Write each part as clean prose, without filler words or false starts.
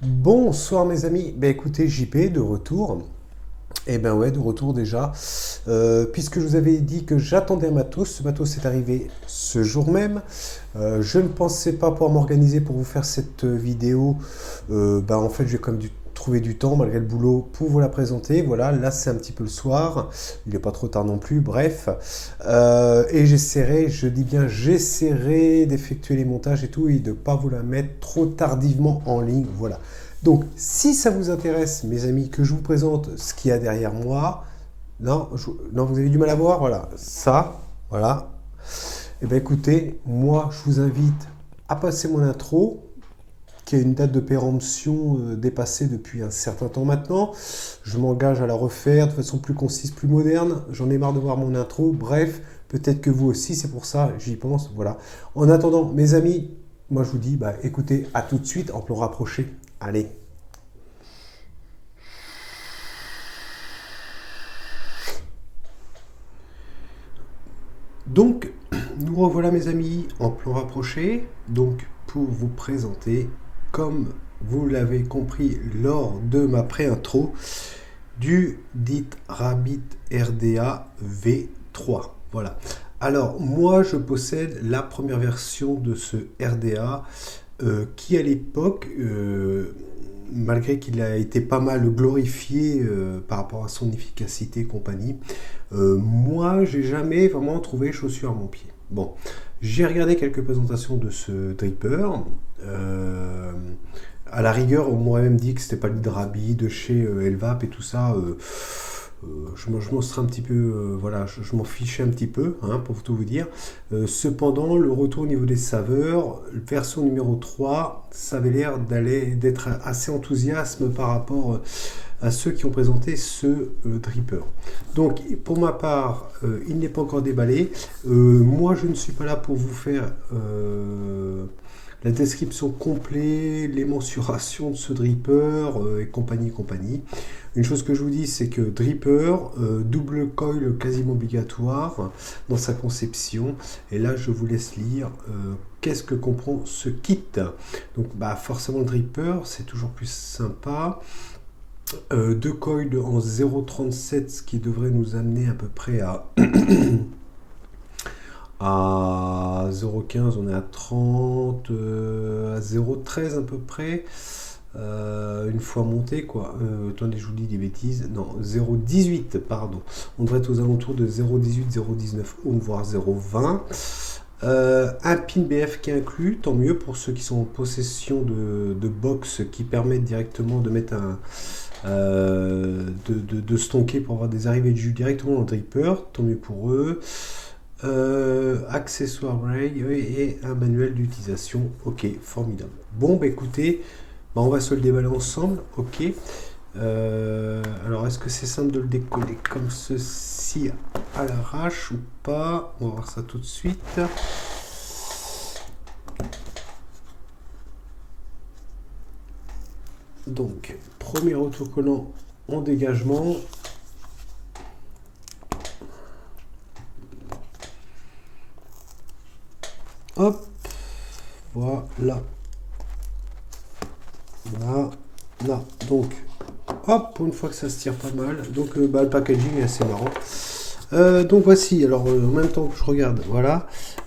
Bonsoir mes amis, écoutez JP de retour, et ben ouais de retour déjà, puisque je vous avais dit que j'attendais un matos, ce matos est arrivé ce jour même. Je ne pensais pas pouvoir m'organiser pour vous faire cette vidéo. En fait j'ai quand même dû trouver du temps malgré le boulot pour vous la présenter. Voilà, là c'est un petit peu le soir, il n'est pas trop tard non plus, bref. Et j'essaierai, je dis bien j'essaierai d'effectuer les montages et tout et de ne pas vous la mettre trop tardivement en ligne. Voilà. Donc si ça vous intéresse mes amis que je vous présente ce qu'il y a derrière moi, non, non vous avez du mal à voir, voilà, ça, voilà. Et bien écoutez, moi je vous invite à passer mon intro qui a une date de péremption dépassée depuis un certain temps maintenant. Je m'engage à la refaire de façon plus concise, plus moderne. J'en ai marre de voir mon intro. Bref, peut-être que vous aussi, c'est pour ça, j'y pense. Voilà. En attendant, mes amis, moi je vous dis, écoutez, à tout de suite en plan rapproché. Allez. Donc, nous revoilà mes amis en plan rapproché. Donc, pour vous présenter, comme vous l'avez compris lors de ma pré-intro, du dit Rabbit RDA V3. Voilà. Alors, moi, je possède la première version de ce RDA qui, à l'époque, malgré qu'il a été pas mal glorifié par rapport à son efficacité et compagnie, moi, j'ai jamais vraiment trouvé chaussure à mon pied. Bon, j'ai regardé quelques présentations de ce dripper. À la rigueur, on m'aurait même dit que c'était pas le Drabi de chez Elvap et tout ça. Je m'en serais un petit peu, voilà, je m'en fichais un petit peu, hein, pour tout vous dire. Cependant, le retour au niveau des saveurs, version numéro 3, ça avait l'air d'être assez enthousiaste par rapport à ceux qui ont présenté ce dripper. Donc, pour ma part, il n'est pas encore déballé. Moi, je ne suis pas là pour vous faire la description complète, les mensurations de ce dripper et compagnie, compagnie. Une chose que je vous dis, c'est que dripper, double coil quasiment obligatoire dans sa conception. Et là, je vous laisse lire qu'est-ce que comprend ce kit. Donc, forcément, le dripper, c'est toujours plus sympa. Deux coils en 0,37, ce qui devrait nous amener à peu près à 0,15, on est à 30, à 0,13 à peu près. Une fois monté quoi, attendez je vous dis des bêtises, non 0,18 pardon, on devrait être aux alentours de 0,18, 0,19 ou voire 0,20. Un pin BF qui est inclus, tant mieux pour ceux qui sont en possession de box qui permettent directement de mettre de stonker pour avoir des arrivées de jus directement dans le dripper, tant mieux pour eux. Accessoire break et un manuel d'utilisation. Ok, formidable. Bon écoutez, on va se le déballer ensemble. Ok. Alors est-ce que c'est simple de le décoller comme ceci à l'arrache ou pas? On va voir ça tout de suite. Donc premier autocollant en dégagement. Hop, voilà. Voilà. Donc, hop, pour une fois que ça se tire pas mal. Donc, le packaging est assez marrant. Donc, voici. Alors, en même temps que je regarde, voilà.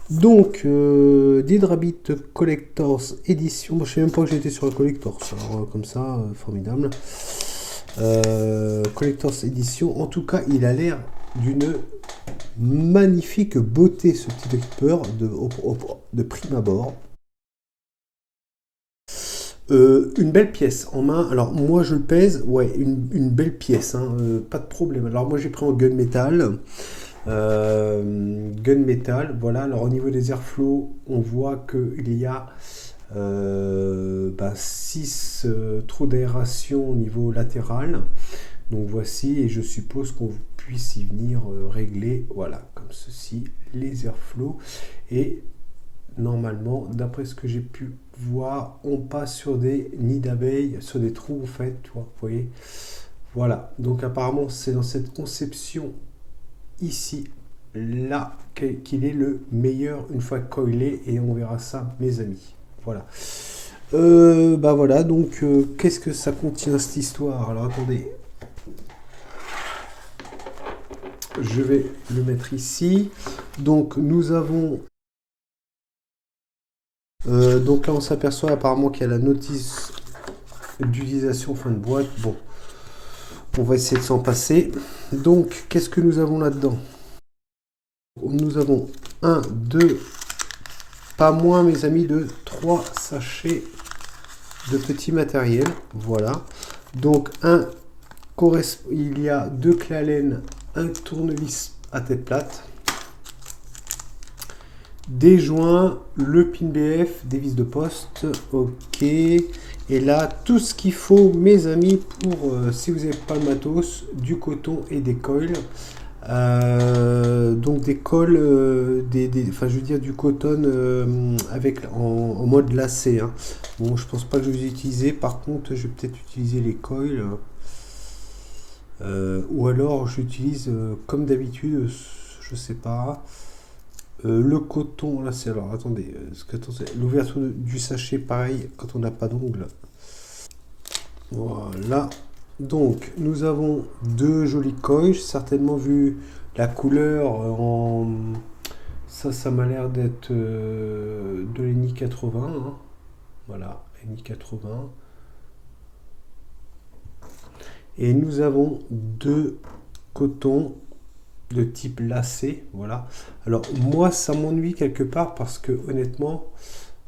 Donc, Dead Rabbit Collectors Edition. Bon, je sais même pas que j'étais sur le Collectors. Alors, comme ça, formidable. Collectors Edition. En tout cas, il a l'air d'une magnifique beauté, ce petit dripper de prime abord. Une belle pièce en main. Alors moi je le pèse, ouais, une belle pièce, hein, pas de problème. Alors moi j'ai pris en gunmetal. Gunmetal, voilà. Alors au niveau des airflows, on voit qu'il y a 6 trous d'aération au niveau latéral. Donc voici, et je suppose qu'on puisse y venir régler, voilà, comme ceci, les airflows. Et normalement, d'après ce que j'ai pu voir, on passe sur des nids d'abeilles, sur des trous en fait, tu vois, vous voyez. Voilà, donc apparemment c'est dans cette conception ici, là, qu'il est le meilleur une fois coilé, et on verra ça mes amis. Voilà. Bah voilà, donc qu'est-ce que ça contient cette histoire? Alors attendez, je vais le mettre ici. Donc nous avons... donc là on s'aperçoit apparemment qu'il y a la notice d'utilisation fin de boîte. Bon, on va essayer de s'en passer. Donc qu'est-ce que nous avons là-dedans? Nous avons un, deux, pas moins mes amis de 3 sachets de petit matériel. Voilà. Donc il y a 2 clés Allen, un tournevis à tête plate, des joints, le pin BF, des vis de poste, ok. Et là, tout ce qu'il faut, mes amis, pour, si vous n'avez pas le matos, du coton et des coils. Donc des cols, enfin je veux dire du coton avec en mode lacé. Hein. Bon, je pense pas que je vais utiliser. Par contre, je vais peut-être utiliser les coils. Ou alors j'utilise comme d'habitude, je sais pas. Le coton, là c'est alors attendez, l'ouverture du sachet pareil quand on n'a pas d'ongles. Voilà. Donc nous avons 2 jolis coils, certainement vu la couleur en ça m'a l'air d'être de l'ENI 80. Hein. Voilà, ENI 80. Et nous avons 2 cotons de type lacé, voilà. Alors moi ça m'ennuie quelque part parce que honnêtement,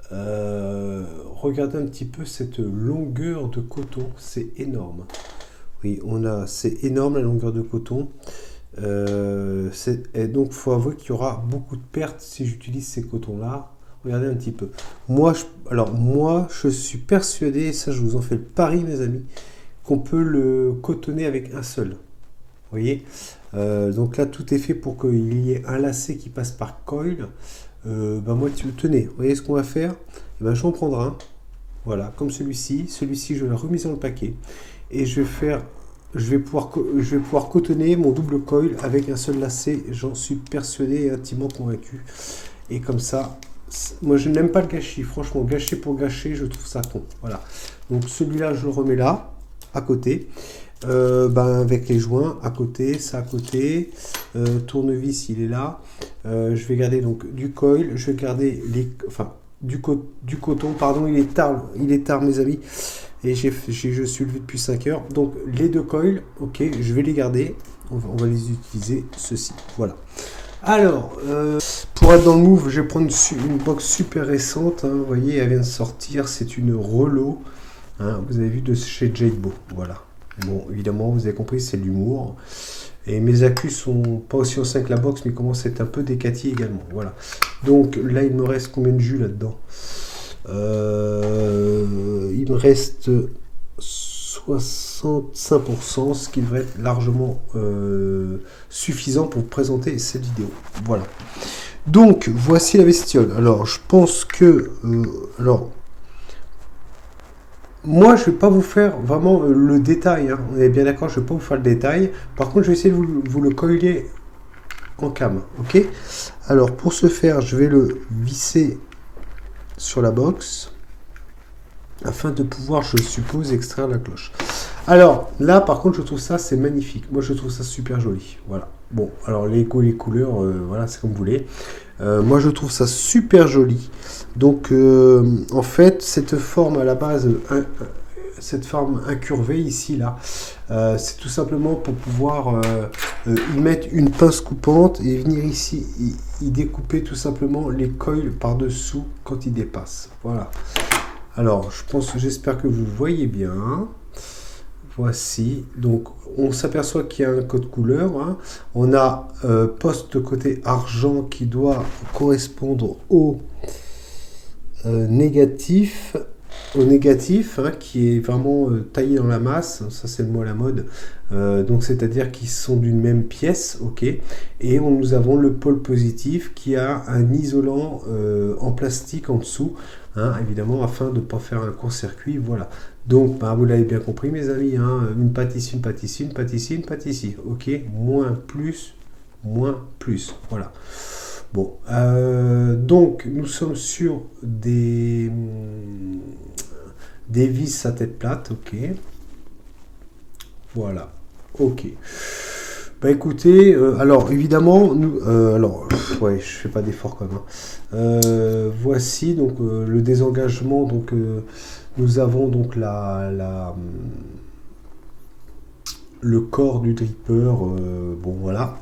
regardez un petit peu cette longueur de coton, c'est énorme. Oui, c'est énorme la longueur de coton. Et donc il faut avouer qu'il y aura beaucoup de pertes si j'utilise ces cotons là. Regardez un petit peu. Moi je suis persuadé, et ça je vous en fais le pari mes amis, qu'on peut le cotonner avec un seul. Vous voyez, donc là tout est fait pour qu'il y ait un lacet qui passe par coil. Moi tenez, vous voyez ce qu'on va faire? Et ben, je vais en prendre un, voilà, comme celui-ci. Celui-ci je l'ai remis dans le paquet et je vais pouvoir cotonner mon double coil avec un seul lacet. J'en suis persuadé et intimement convaincu. Et comme ça, moi je n'aime pas le gâchis. Franchement, gâcher pour gâcher, je trouve ça con. Voilà. Donc celui-là, je le remets là, à côté. Avec les joints à côté, ça à côté, tournevis il est là, je vais garder donc du coil, je vais garder du coton, pardon, il est tard mes amis, et je suis levé depuis 5 heures, donc les 2 coils, ok, je vais les garder, on va les utiliser, ceci, voilà. Alors, pour être dans le move, je vais prendre une box super récente, hein, vous voyez, elle vient de sortir, c'est une Rollo, hein, vous avez vu de chez Jadebo, voilà. Bon, évidemment, vous avez compris, c'est de l'humour. Et mes accus sont pas aussi anciens que la box, mais commencent à être un peu décatis également. Voilà. Donc là, il me reste combien de jus là-dedans? Il me reste 65%, ce qui devrait être largement suffisant pour présenter cette vidéo. Voilà. Donc, voici la bestiole. Alors, je pense que... moi, je ne vais pas vous faire vraiment le détail, hein. On est bien d'accord, je ne vais pas vous faire le détail. Par contre, je vais essayer de vous le coller en cam, ok? Alors, pour ce faire, je vais le visser sur la box afin de pouvoir, je suppose, extraire la cloche. Alors, là, par contre, je trouve ça, c'est magnifique. Moi, je trouve ça super joli. Voilà. Bon, alors, les couleurs, voilà, c'est comme vous voulez. Moi, je trouve ça super joli. Donc, en fait, cette forme à la base, cette forme incurvée ici, là, c'est tout simplement pour pouvoir y mettre une pince coupante et venir ici y découper tout simplement les coils par-dessous quand ils dépassent. Voilà. Alors, j'espère que vous voyez bien. Voici, donc on s'aperçoit qu'il y a un code couleur, hein. On a poste côté argent qui doit correspondre au négatif, hein, qui est vraiment taillé dans la masse, ça c'est le mot à la mode, donc c'est-à-dire qu'ils sont d'une même pièce, ok, et nous avons le pôle positif qui a un isolant en plastique en dessous, hein, évidemment afin de ne pas faire un court-circuit, voilà. Donc vous l'avez bien compris mes amis, hein, une patte ici, une patte ici, une patte ici, une patte ici, ok, moins, plus, voilà. Bon, donc nous sommes sur des des vis à tête plate, ok. Voilà, ok. Bah écoutez, alors évidemment, nous, ouais, je fais pas d'effort quand même, voici donc le désengagement. Donc nous avons donc le corps du dripper. Bon voilà.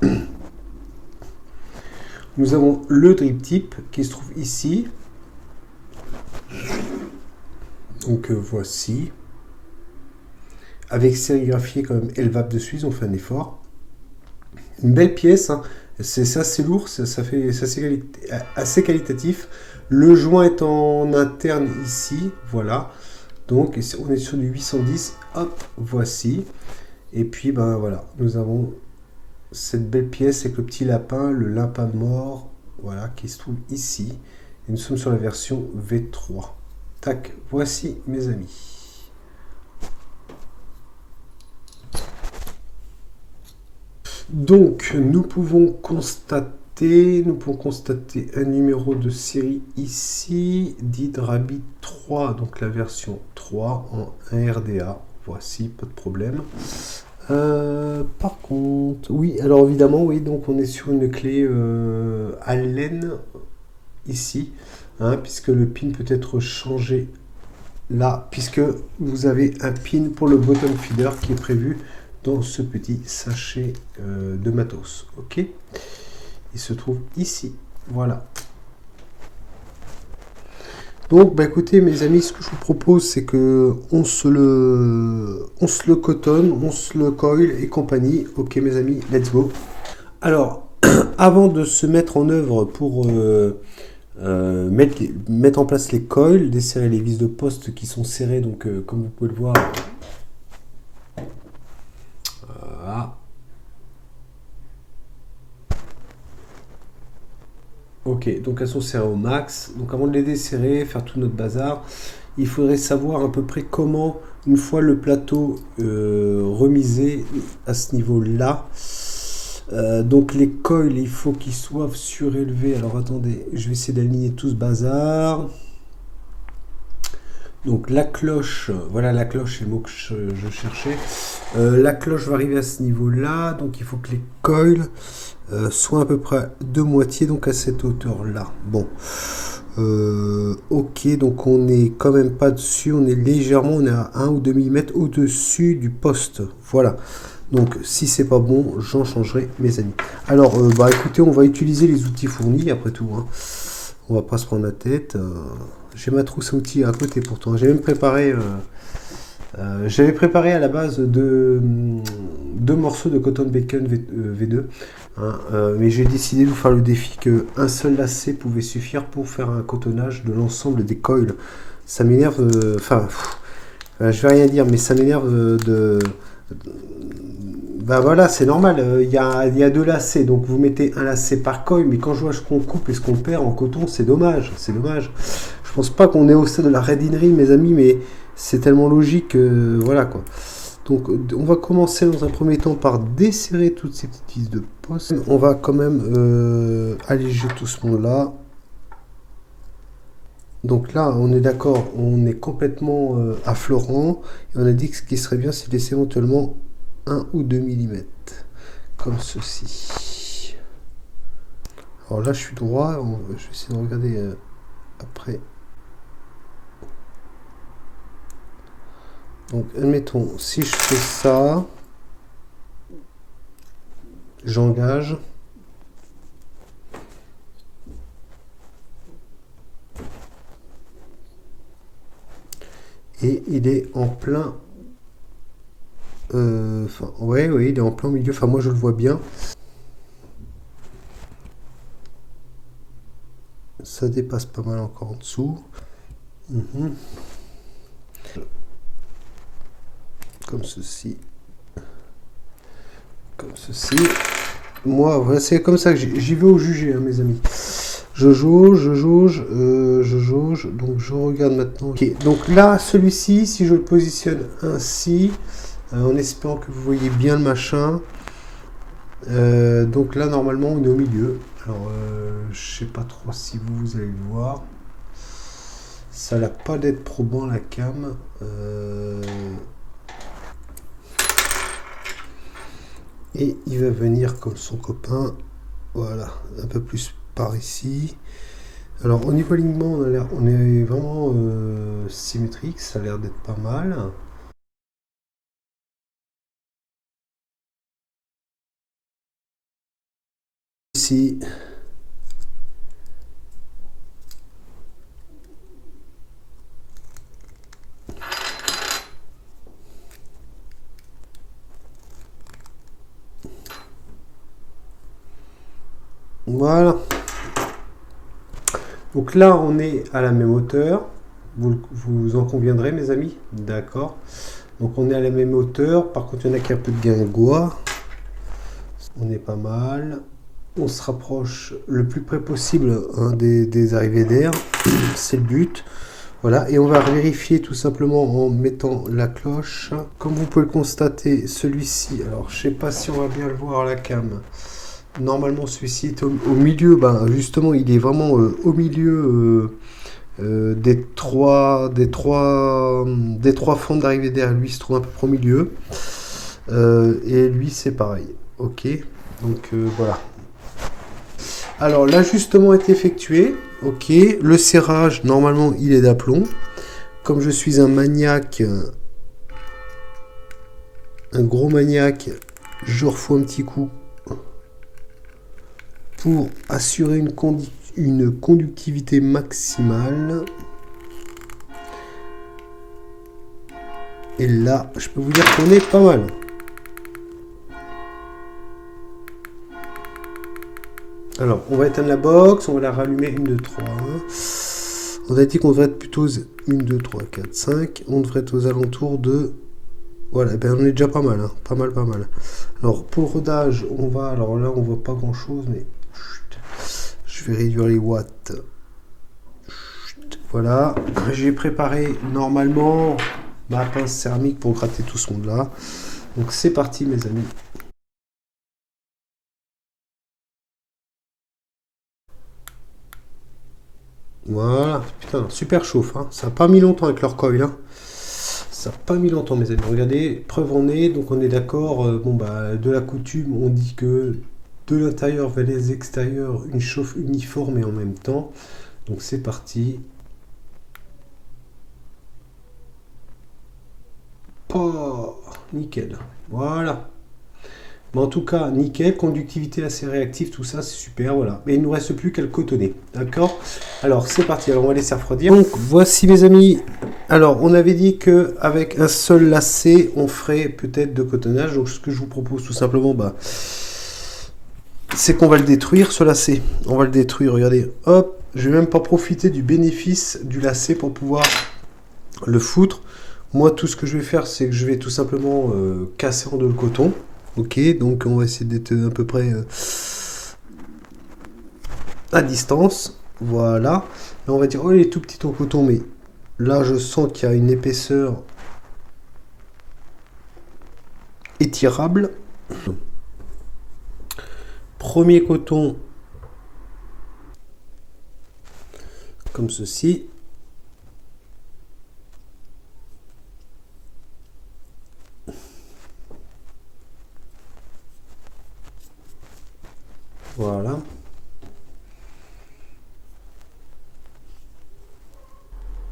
Nous avons le drip tip qui se trouve ici. Donc voici. Avec sérigraphié quand même Elvap dessus, ils ont fait un effort. Une belle pièce, hein. C'est assez lourd, ça fait assez qualitatif. Le joint est en interne ici, voilà. Donc on est sur du 810, hop, voici. Et puis ben voilà, nous avons cette belle pièce avec le petit lapin, le lapin mort, voilà, qui se trouve ici. Et nous sommes sur la version V3. Tac, voici mes amis. Donc, nous pouvons constater un numéro de série ici, d'Hydrabit 3, donc la version 3 en RDA. Voici, pas de problème. Par contre, oui, alors évidemment, oui, donc on est sur une clé Allen ici, hein, puisque le pin peut être changé là, puisque vous avez un pin pour le bottom feeder qui est prévu dans ce petit sachet de matos. Ok, il se trouve ici, voilà. Donc bah écoutez mes amis, ce que je vous propose, c'est que on se le cotonne, on se le coil et compagnie. Ok mes amis, let's go. Alors avant de se mettre en œuvre pour mettre en place les coils, desserrer les vis de poste qui sont serrées, donc comme vous pouvez le voir. Voilà. Ok, donc elles sont serrées au max. Donc avant de les desserrer, faire tout notre bazar, il faudrait savoir à peu près comment, une fois le plateau remisé à ce niveau-là, donc les coils, il faut qu'ils soient surélevés. Alors attendez, je vais essayer d'aligner tout ce bazar. Donc la cloche, voilà la cloche, c'est le mot que je cherchais. La cloche va arriver à ce niveau-là, donc il faut que les coils soient à peu près de moitié, donc à cette hauteur-là. Bon, ok, donc on n'est quand même pas dessus, on est légèrement, on est à 1 ou 2 mm au-dessus du poste. Voilà. Donc si c'est pas bon, j'en changerai mes amis. Alors bah écoutez, on va utiliser les outils fournis après tout, hein. On va pas se prendre la tête. J'ai ma trousse à outils à côté pourtant. J'ai même préparé. J'avais préparé à la base deux morceaux de Cotton Bacon V2. Hein, mais j'ai décidé de vous faire le défi qu'un seul lacet pouvait suffire pour faire un cotonnage de l'ensemble des coils. Ça m'énerve. Enfin, je vais rien dire, mais ça m'énerve bah voilà, c'est normal, il y a deux lacets, donc vous mettez un lacet par coil, mais quand je vois ce qu'on coupe et ce qu'on perd en coton, c'est dommage, c'est dommage. Je pense pas qu'on est au stade de la raidinerie, mes amis, mais c'est tellement logique, voilà quoi. Donc on va commencer dans un premier temps par desserrer toutes ces petites vis de poste. On va quand même alléger tout ce monde-là. Donc là, on est d'accord, on est complètement affleurant, et on a dit que ce qui serait bien, c'est de laisser éventuellement 1 ou 2 mm, comme ceci. Alors là, je suis droit, je vais essayer de regarder après. Donc, admettons, si je fais ça, j'engage. Et il est en plein... ouais, il est en plein milieu. Enfin, moi, je le vois bien. Ça dépasse pas mal encore en dessous. Comme ceci. Comme ceci. Moi, voilà, c'est comme ça que j'y vais au jugé, hein, mes amis. Je jauge. Donc, je regarde maintenant. Ok, donc là, celui-ci, si je le positionne ainsi... en espérant que vous voyez bien le machin. Donc là, normalement, on est au milieu. Alors, je sais pas trop si vous allez le voir. Ça n'a pas d'être probant la cam. Et il va venir comme son copain. Voilà, un peu plus par ici. Alors au niveau alignement, on est vraiment symétrique, ça a l'air d'être pas mal. Ici. Voilà. Donc là, on est à la même hauteur. Vous en conviendrez, mes amis? D'accord. Donc on est à la même hauteur. Par contre, il y en a qui a un peu de guingois. On est pas mal. On se rapproche le plus près possible hein, des arrivées d'air. C'est le but. Voilà. Et on va vérifier tout simplement en mettant la cloche. Comme vous pouvez le constater, celui-ci, alors je sais pas si on va bien le voir à la cam. Normalement, celui-ci est au milieu. Ben, justement, il est vraiment au milieu des trois fentes d'arrivée d'air. Lui se trouve un peu près au milieu. Et lui, c'est pareil. Ok. Donc voilà. Alors, l'ajustement est effectué. Ok. Le serrage, normalement, il est d'aplomb. Comme je suis un maniaque, un gros maniaque, je refous un petit coup pour assurer une conductivité maximale. Et là, je peux vous dire qu'on est pas mal. Alors, on va éteindre la box, on va la rallumer. 1, 2, 3. On a dit qu'on devrait être plutôt 1, 2, 3, 4, 5. On devrait être aux alentours de... Voilà, ben on est déjà pas mal, hein. Pas mal, pas mal. Alors, pour le rodage, on va... Alors là, on voit pas grand-chose, mais... Je vais réduire les watts. Voilà. J'ai préparé normalement ma pince céramique pour gratter tout ce monde-là. Donc, c'est parti, mes amis. Voilà, putain, super chauffe, hein. Ça n'a pas mis longtemps avec leur coil, hein. Ça n'a pas mis longtemps, mes amis. Regardez, preuve en est, donc on est d'accord. Bon, bah, de la coutume, on dit que de l'intérieur vers les extérieurs, une chauffe uniforme et en même temps. Donc c'est parti. Oh, nickel. Voilà. Mais en tout cas, nickel, conductivité assez réactive, tout ça, c'est super, voilà. Mais il ne nous reste plus qu'à le cotonner, d'accord? Alors, c'est parti, alors on va laisser refroidir. Donc, voici mes amis. Alors, on avait dit qu'avec un seul lacet, on ferait peut-être de cotonnage. Donc, ce que je vous propose tout simplement, bah, c'est qu'on va le détruire, ce lacet. On va le détruire, regardez. Hop, je vais même pas profiter du bénéfice du lacet pour pouvoir le foutre. Moi, tout ce que je vais faire, c'est que je vais tout simplement casser en deux le coton. Ok, donc on va essayer d'être à peu près à distance. Voilà. Là, on va dire, oh, il est tout petit ton coton, mais là, je sens qu'il y a une épaisseur étirable. Premier coton, comme ceci. Voilà.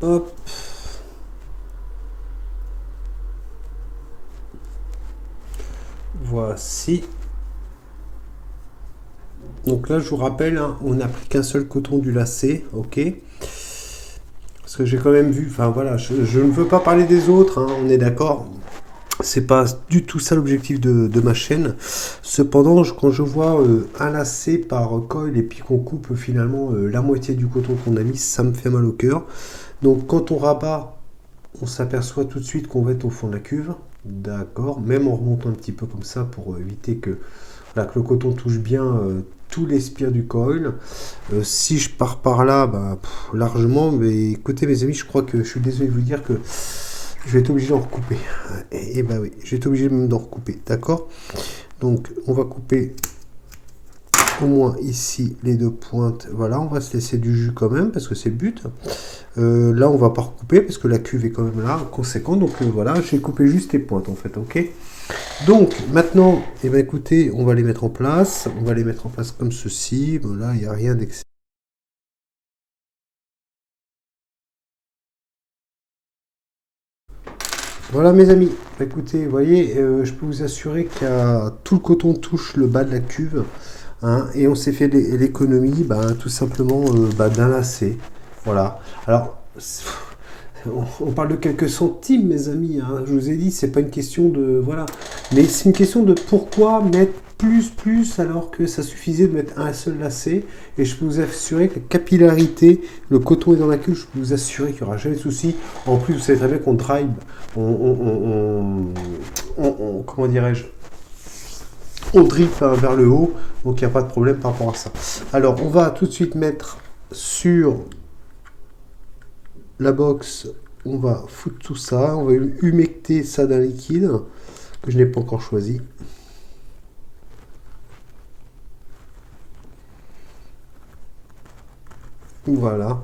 Hop. Voici. Donc là, je vous rappelle, hein, on n'a pris qu'un seul coton du lacet, ok? Parce que j'ai quand même vu, enfin voilà, je ne veux pas parler des autres, hein, on est d'accord. C'est pas du tout ça l'objectif de ma chaîne. Cependant, quand je vois un lacet par coil et puis qu'on coupe finalement la moitié du coton qu'on a mis, ça me fait mal au cœur. Donc quand on rabat, on s'aperçoit tout de suite qu'on va être au fond de la cuve. D'accord. Même en remontant un petit peu comme ça pour éviter que, voilà, que le coton touche bien tous les spires du coil. Si je pars par là, bah, largement. Mais écoutez mes amis, je crois que je suis désolé de vous dire que je vais être obligé d'en recouper. Et bah oui, je vais être obligé même d'en recouper. D'accord. Donc on va couper au moins ici les deux pointes. Voilà, on va se laisser du jus quand même parce que c'est le but. Là, on va pas recouper parce que la cuve est quand même là, conséquent. Donc voilà, j'ai coupé juste les pointes en fait, ok. Donc maintenant, eh ben, écoutez, on va les mettre en place. On va les mettre en place comme ceci. Voilà, il n'y a rien d'excellent. Voilà mes amis, écoutez, vous voyez, je peux vous assurer que tout le coton touche le bas de la cuve, hein, et on s'est fait l'économie tout simplement d'un lacet. Voilà. Alors, on parle de quelques centimes mes amis, hein, je vous ai dit, c'est pas une question de... Voilà. Mais c'est une question de pourquoi mettre plus alors que ça suffisait de mettre un seul lacet. Et je peux vous assurer que la capillarité, le coton est dans la cuve, je peux vous assurer qu'il n'y aura jamais de souci. En plus, vous savez très bien qu'on drive, comment dirais-je, on drip vers le haut, donc il n'y a pas de problème par rapport à ça. Alors, on va tout de suite mettre sur la box, on va foutre tout ça, on va humecter ça d'un liquide que je n'ai pas encore choisi. Voilà,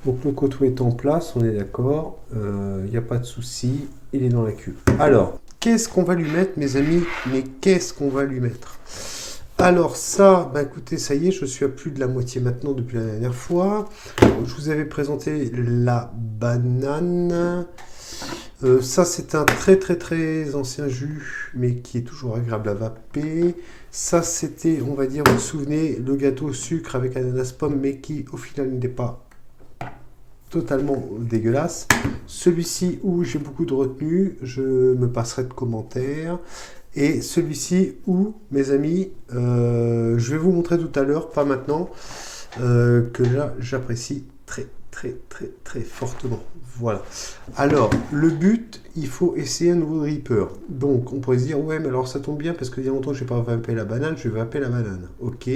donc le coton est en place, on est d'accord, il n'y a pas de souci, il est dans la cuve. Alors, qu'est-ce qu'on va lui mettre mes amis? Mais qu'est-ce qu'on va lui mettre? Alors ça, écoutez, ça y est, je suis à plus de la moitié maintenant depuis la dernière fois. Je vous avais présenté la banane. Ça, c'est un très ancien jus, mais qui est toujours agréable à vaper. Ça, c'était, on va dire, vous vous souvenez, le gâteau au sucre avec ananas pomme, mais qui, au final, n'était pas totalement dégueulasse. Celui-ci, où j'ai beaucoup de retenue, je me passerai de commentaires. Et celui-ci, où, mes amis, je vais vous montrer tout à l'heure, pas maintenant, que là, j'apprécie très fortement. Voilà. Alors, le but, il faut essayer un nouveau dripper. Donc, on pourrait se dire, ouais, mais alors ça tombe bien parce qu'il y a longtemps que je n'ai pas vappé la banane, je vais vapper la banane. Ok.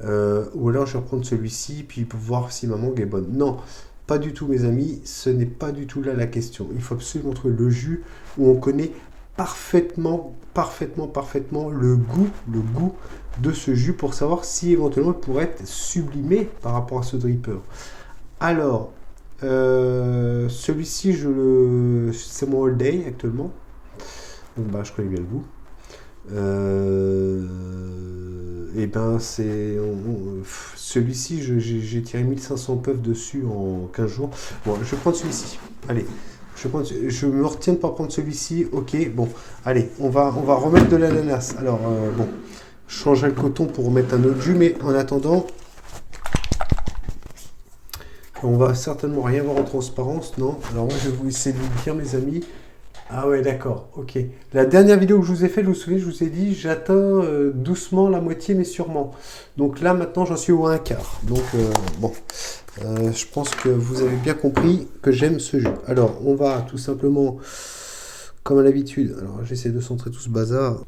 Ou alors, je vais reprendre celui-ci, puis pour voir si ma mangue est bonne. Non, pas du tout, mes amis. Ce n'est pas du tout là la question. Il faut absolument trouver le jus où on connaît parfaitement le goût de ce jus pour savoir si éventuellement il pourrait être sublimé par rapport à ce dripper. Alors, celui-ci, c'est mon all day actuellement. Donc, je connais bien le goût. Et c'est... celui-ci, j'ai tiré 1500 puffs dessus en 15 jours. Bon, je vais prendre celui-ci. Allez. Je me retiens de ne pas prendre celui-ci. Ok, bon. Allez, on va remettre de l'ananas. Alors, bon. Je changerai le coton pour remettre un autre jus. Mais en attendant... On va certainement rien voir en transparence, non? Alors moi je vais vous essayer de vous dire mes amis. Ah ouais d'accord, ok. La dernière vidéo que je vous ai faite, vous vous souvenez, je vous ai dit j'atteins doucement la moitié mais sûrement. Donc là maintenant j'en suis au 1/4. Donc bon, je pense que vous avez bien compris que j'aime ce jeu. Alors on va tout simplement, comme à l'habitude, alors j'essaie de centrer tout ce bazar.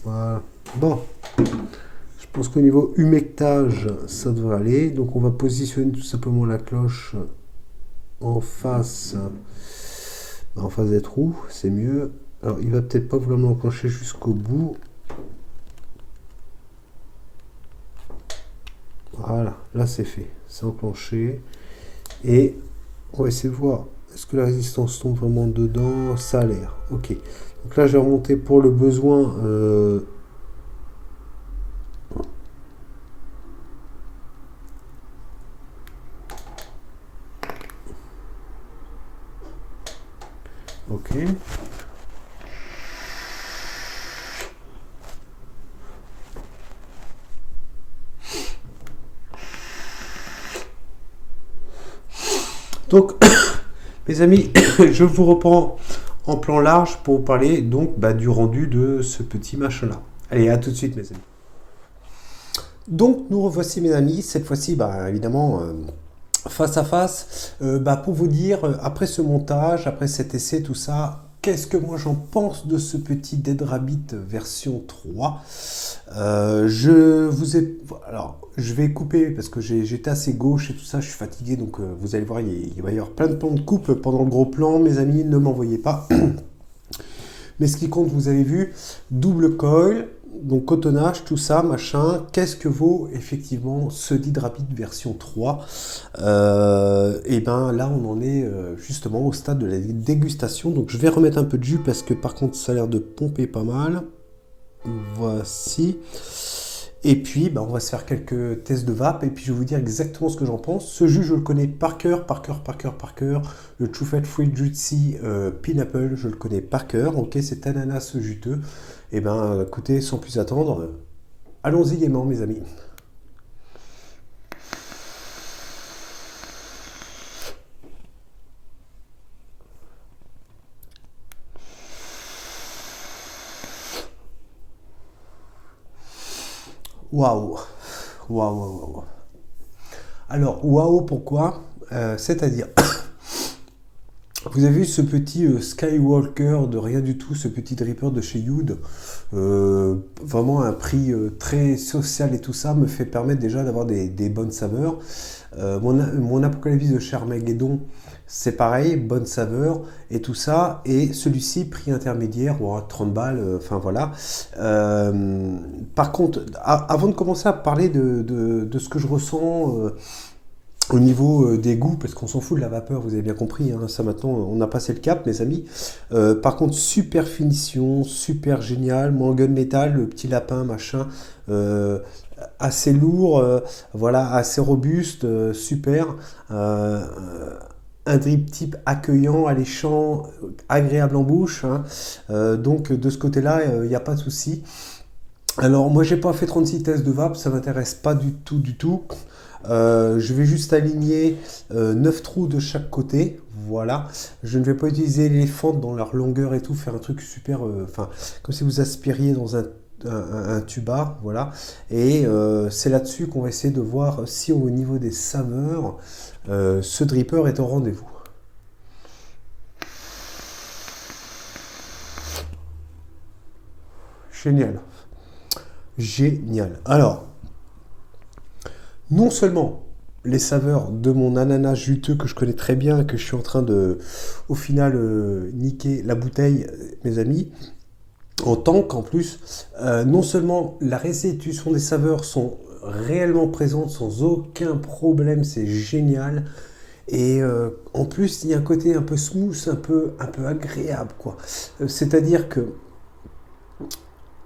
Voilà, bon. Je pense qu'au niveau humectage, ça devrait aller. Donc on va positionner tout simplement la cloche en face des trous, c'est mieux. Alors il va peut-être pas vouloir me l'enclencher jusqu'au bout. Voilà, là c'est fait, c'est enclenché. Et on va essayer de voir, est-ce que la résistance tombe vraiment dedans? Ça a l'air, ok. Donc là je vais remonter pour le besoin... Ok. Donc, mes amis, je vous reprends en plan large pour vous parler donc du rendu de ce petit machin-là. Allez, à tout de suite, mes amis. Donc, nous revoici, mes amis. Cette fois-ci, évidemment... face à face, pour vous dire, après ce montage, après cet essai, tout ça, qu'est-ce que moi j'en pense de ce petit Dead Rabbit version 3. Alors, je vais couper parce que j'étais assez gauche et tout ça, je suis fatigué, donc vous allez voir, il va y avoir plein de plans de coupe pendant le gros plan, mes amis, ne m'en voyez pas. Mais ce qui compte, vous avez vu, double coil, Donc cotonnage, tout ça, machin. Qu'est-ce que vaut effectivement ce Did Rapid version 3? Et ben là, on en est justement au stade de la dégustation. Donc je vais remettre un peu de jus parce que par contre, ça a l'air de pomper pas mal. Voici. Et puis, bah, on va se faire quelques tests de vape et puis je vais vous dire exactement ce que j'en pense. Ce jus, je le connais par cœur, par cœur, par cœur, par cœur. Le True Fat Free Juicy Pineapple, je le connais par cœur. Ok, c'est ananas juteux. Et ben, écoutez, sans plus attendre, allons-y gaiement, mes amis. Waouh, waouh, waouh, waouh. Alors, waouh, pourquoi? C'est-à-dire, vous avez vu ce petit Skywalker de rien du tout, ce petit dripper de chez Youd, vraiment un prix très social et tout ça, me fait permettre déjà d'avoir des bonnes saveurs. Mon Apocalypse de Charmageddon, c'est pareil, bonne saveur et tout ça. Et celui-ci, prix intermédiaire, ou 30 balles, enfin voilà. Par contre, avant de commencer à parler de ce que je ressens au niveau des goûts, parce qu'on s'en fout de la vapeur, vous avez bien compris, hein, ça maintenant, on a passé le cap, mes amis. Par contre, super finition, super génial, mon gunmetal, le petit lapin, machin, assez lourd, voilà, assez robuste, super. Un drip type accueillant, alléchant, agréable en bouche, hein. Donc de ce côté-là, il n'y a pas de souci. Alors moi j'ai pas fait 36 tests de vape, ça m'intéresse pas du tout du tout. Je vais juste aligner 9 trous de chaque côté, voilà. Je ne vais pas utiliser les fentes dans leur longueur et tout, faire un truc super, enfin comme si vous aspiriez dans un tuba, voilà. Et c'est là-dessus qu'on va essayer de voir si au niveau des saveurs, ce dripper est au rendez-vous. Génial. Génial. Alors, non seulement les saveurs de mon ananas juteux que je connais très bien, que je suis en train de, au final, niquer la bouteille, mes amis, en tant qu'en plus, non seulement la restitution des saveurs sont réellement présentes sans aucun problème, c'est génial. Et en plus, il y a un côté un peu smooth, un peu agréable, quoi. C'est-à-dire que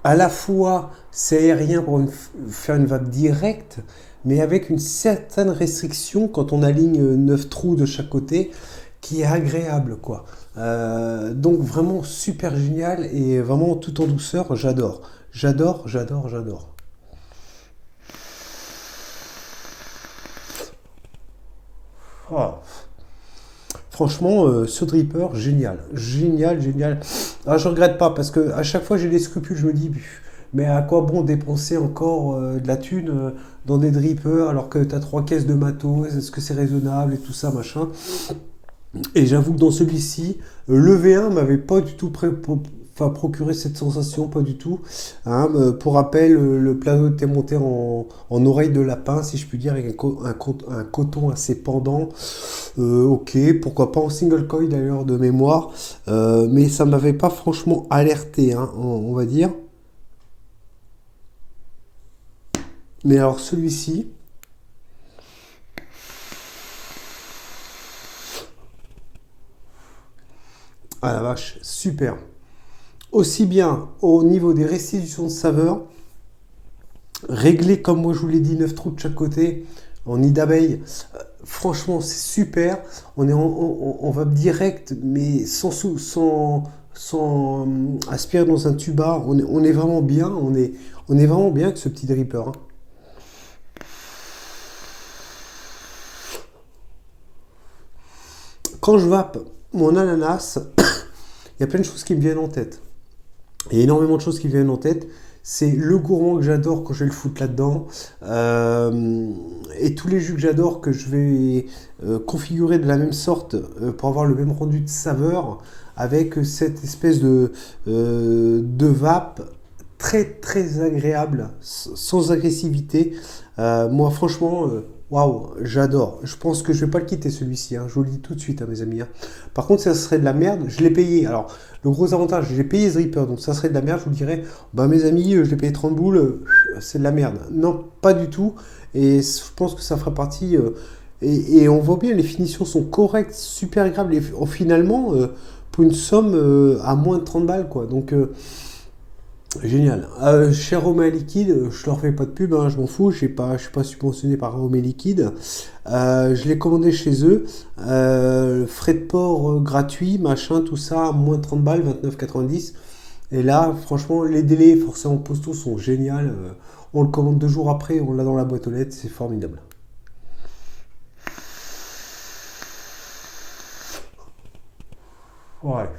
à la fois c'est aérien pour faire une vague directe, mais avec une certaine restriction quand on aligne 9 trous de chaque côté, qui est agréable, quoi. Donc vraiment super génial et vraiment tout en douceur, j'adore. J'adore, j'adore, j'adore. Oh. Franchement, ce dripper, génial. Génial, génial. Ah, je regrette pas parce que à chaque fois j'ai des scrupules, je me dis, mais à quoi bon dépenser encore de la thune dans des drippers alors que tu as 3 caisses de matos, est-ce que c'est raisonnable et tout ça, machin. Et j'avoue que dans celui-ci, le V1 m'avait pas du tout enfin, procuré cette sensation, pas du tout. Hein, pour rappel, le plateau était monté en oreille de lapin, si je puis dire, avec un coton assez pendant. Ok, pourquoi pas en single coil d'ailleurs de mémoire, mais ça m'avait pas franchement alerté, hein, on va dire. Mais alors celui-ci, ah la vache, super. Aussi bien au niveau des restitutions de saveur, réglé comme moi je vous l'ai dit, 9 trous de chaque côté, en nid d'abeille, franchement c'est super. On est en vape direct, mais sans aspirer dans un tuba. On est vraiment bien, on est vraiment bien avec ce petit dripper, hein. Quand je vape mon ananas, il y a plein de choses qui me viennent en tête. Il y a énormément de choses qui me viennent en tête. C'est le gourmand que j'adore quand je vais le foutre là-dedans. Et tous les jus que j'adore que je vais configurer de la même sorte pour avoir le même rendu de saveur avec cette espèce de vape très très agréable, sans agressivité. Moi franchement, Waouh, j'adore. Je pense que je vais pas le quitter celui-ci, hein. Je vous le dis tout de suite, hein, mes amis, hein. Par contre, ça serait de la merde. Je l'ai payé. Alors, le gros avantage, j'ai payé ce Reaper, donc ça serait de la merde. Je vous dirais, bah mes amis, je l'ai payé 30 boules, c'est de la merde. Non, pas du tout. Et je pense que ça fera partie. Et on voit bien, les finitions sont correctes, super agréables. Et finalement, pour une somme à moins de 30 balles, quoi. Donc, génial. Chez Aroma Liquide, je leur fais pas de pub, hein, je m'en fous, je suis pas subventionné par Aroma Liquide. Je l'ai commandé chez eux. Frais de port gratuit, machin, tout ça, moins de 30 balles, 29,90. Et là, franchement, les délais forcément postaux sont géniaux. On le commande 2 jours après, on l'a dans la boîte aux lettres, c'est formidable. Ouais.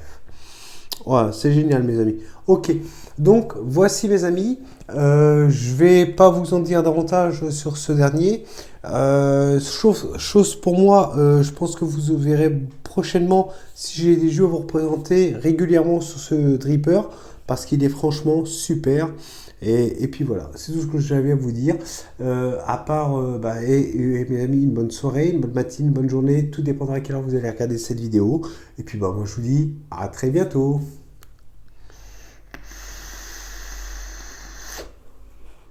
Ouais, c'est génial, mes amis. Ok, donc voici, mes amis. Je vais pas vous en dire davantage sur ce dernier. Chose pour moi, je pense que vous verrez prochainement si j'ai des jeux à vous représenter régulièrement sur ce Dripper parce qu'il est franchement super. Et puis voilà, c'est tout ce que j'avais à vous dire. À part, et mes amis, une bonne soirée, une bonne matinée, une bonne journée. Tout dépendra à quelle heure vous allez regarder cette vidéo. Et puis, bah, moi, je vous dis à très bientôt.